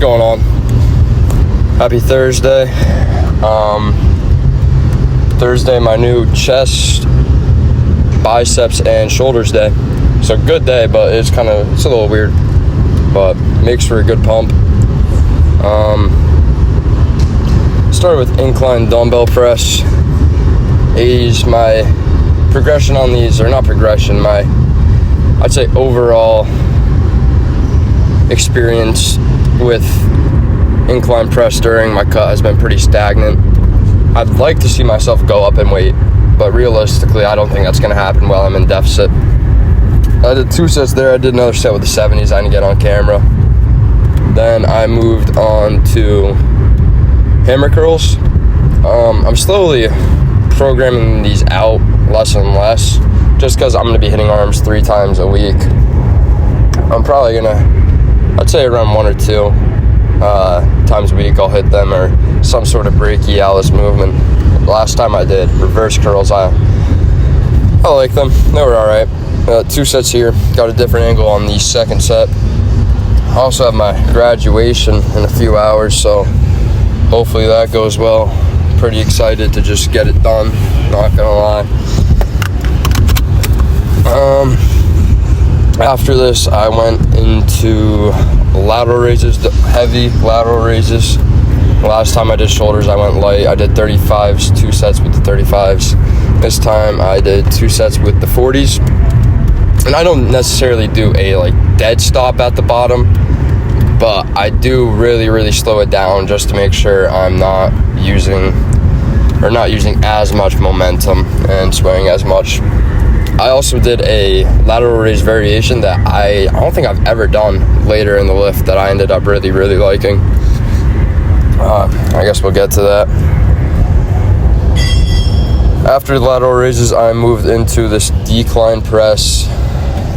going on? Happy Thursday. Thursday, my new chest, biceps, and shoulders day. So good day, but it's a little weird, but makes for a good pump. Started with incline dumbbell press. My progression on these, or not progression, I'd say overall experience with incline press during my cut has been pretty stagnant. I'd like to see myself go up in weight, but realistically, I don't think that's going to happen while I'm in deficit. I did 2 sets there. I did another set with the 70s. I didn't get on camera. Then I moved on to hammer curls. I'm slowly programming these out less and less, just because I'm going to be hitting arms 3 times a week. I'm probably going to, I'd say around 1 or 2 times a week I'll hit them, or some sort of brachialis movement. Last time I did reverse curls, I like them. They were alright. 2 sets here. Got a different angle on the second set. I also have my graduation in a few hours, so hopefully that goes well. Pretty excited to just get it done, not gonna lie. After this, I went into lateral raises, heavy lateral raises. Last time I did shoulders, I went light. I did 35s, 2 sets with the 35s. This time I did 2 sets with the 40s. And I don't necessarily do a dead stop at the bottom, but I do really slow it down just to make sure I'm not using as much momentum and swaying as much. I also did a lateral raise variation that I don't think I've ever done later in the lift that I ended up really liking. I guess we'll get to that. After the lateral raises, I moved into this decline press.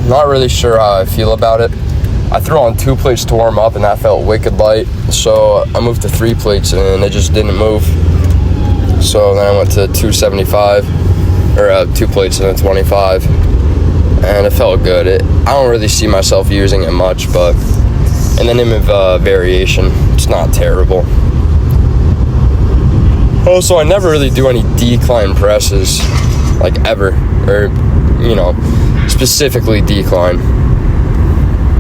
Not really sure how I feel about it. I threw on 2 plates to warm up and that felt wicked light, so I moved to 3 plates and it just didn't move. So then I went to 275, or 2 plates and a 25, and it felt good. I don't really see myself using it much, but in the name of variation, it's not terrible. Also, I never really do any decline presses, ever, or specifically decline.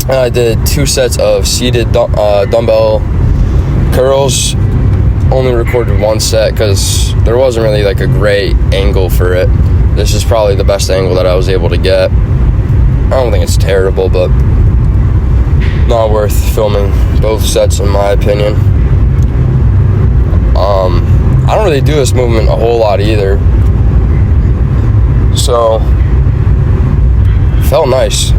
And I did 2 sets of seated dumbbell curls. Only recorded 1 set because there wasn't really a great angle for it. This is probably the best angle that I was able to get. I don't think it's terrible, but not worth filming both sets in my opinion. I don't really do this movement a whole lot either, so it felt nice.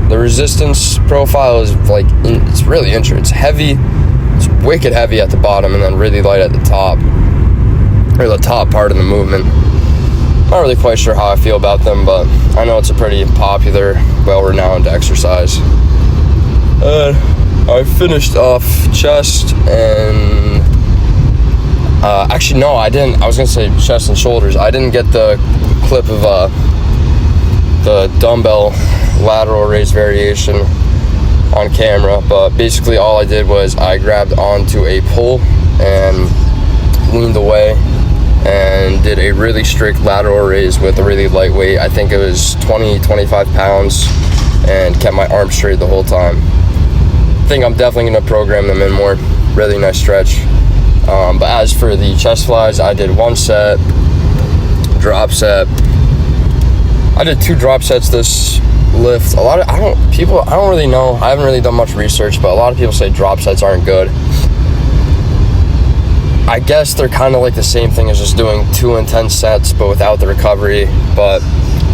The resistance profile is it's really interesting. It's heavy. It's wicked heavy at the bottom and then really light at the top, or the top part of the movement. Not really quite sure how I feel about them, but I know it's a pretty popular, well-renowned exercise. I finished off chest and actually no, I didn't. I was gonna say chest and shoulders. I didn't get the clip of the dumbbell lateral raise variation on camera, but basically all I did was I grabbed onto a pole and leaned away and did a really strict lateral raise with a really lightweight. I think it was 25 pounds, and kept my arm straight the whole time. I think I'm definitely going to program them in more. Really nice stretch. But as for the chest flies, I did 1 set, drop set. I did 2 drop sets this lift. I don't really know. I haven't really done much research, but a lot of people say drop sets aren't good. I guess they're kind of the same thing as just doing 2 intense sets, but without the recovery. But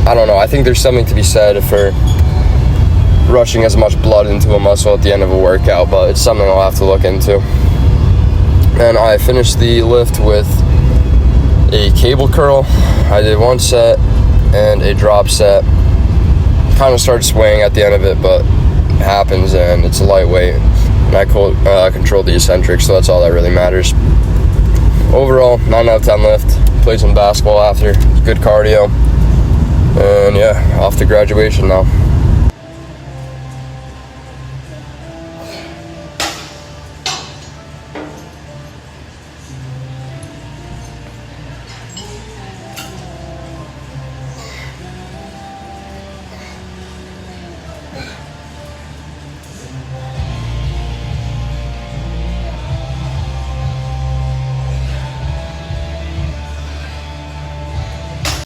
I don't know. I think there's something to be said for rushing as much blood into a muscle at the end of a workout, but it's something I'll have to look into. And I finished the lift with a cable curl. I did 1 set and a drop set. Kind of started swaying at the end of it, but it happens, and it's a lightweight, and I controlled the eccentric, so that's all that really matters. Overall, 9 out of 10 lift. Played some basketball after. Good cardio, and yeah, off to graduation now.